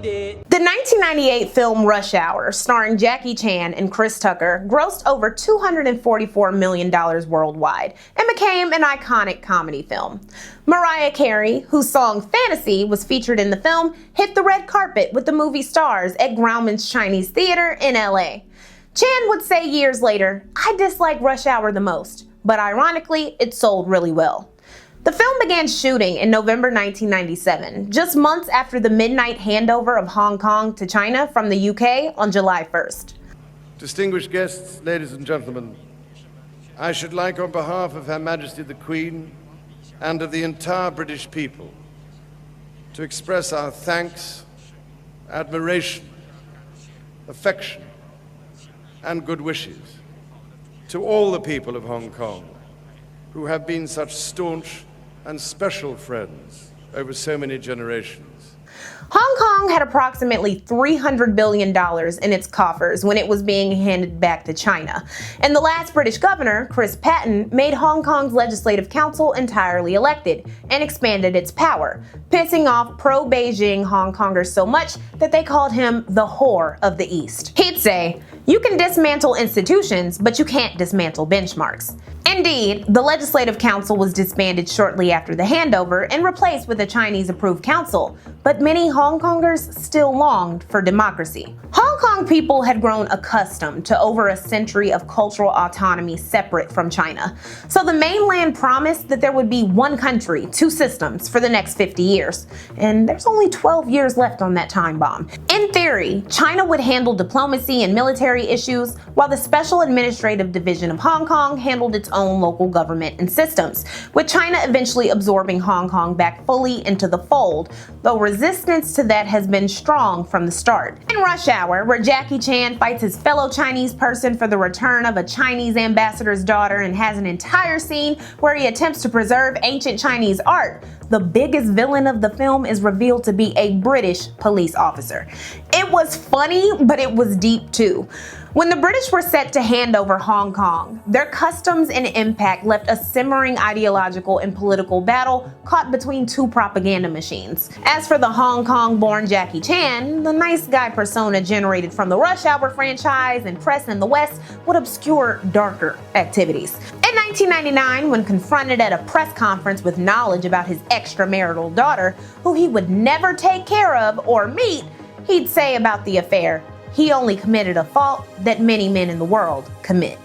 did. The 1998 film Rush Hour, starring Jackie Chan and Chris Tucker, grossed over $244 million worldwide and became an iconic comedy film. Mariah Carey, whose song Fantasy was featured in the film, hit the red carpet with the movie stars at Grauman's Chinese Theater in LA. Chan would say years later, "I dislike Rush Hour the most, but ironically, it sold really well." The film began shooting in November 1997, just months after the midnight handover of Hong Kong to China from the UK on July 1st. Distinguished guests, ladies and gentlemen, I should like on behalf of Her Majesty the Queen and of the entire British people to express our thanks, admiration, affection, and good wishes to all the people of Hong Kong who have been such staunch and special friends over so many generations. Hong Kong had approximately $300 billion in its coffers when it was being handed back to China. And the last British governor, Chris Patten, made Hong Kong's Legislative Council entirely elected and expanded its power, pissing off pro-Beijing Hong Kongers so much that they called him the whore of the East. He'd say, "You can dismantle institutions, but you can't dismantle benchmarks." Indeed, the Legislative Council was disbanded shortly after the handover and replaced with a Chinese-approved council, but many Hong Kongers still longed for democracy. Hong Kong people had grown accustomed to over a century of cultural autonomy separate from China, so the mainland promised that there would be one country, two systems for the next 50 years, and there's only 12 years left on that time bomb. In theory, China would handle diplomacy and military issues, while the Special Administrative Division of Hong Kong handled its own local government and systems, with China eventually absorbing Hong Kong back fully into the fold, though resistance to that has been strong from the start. In Rush Hour, where Jackie Chan fights his fellow Chinese person for the return of a Chinese ambassador's daughter and has an entire scene where he attempts to preserve ancient Chinese art, the biggest villain of the film is revealed to be a British police officer. It was funny, but it was deep too. When the British were set to hand over Hong Kong, their customs and impact left a simmering ideological and political battle caught between two propaganda machines. As for the Hong Kong-born Jackie Chan, the nice guy persona generated from the Rush Hour franchise and press in the West would obscure darker activities. In 1999, when confronted at a press conference with knowledge about his extramarital daughter, who he would never take care of or meet, he'd say about the affair, "He only committed a fault that many men in the world commit."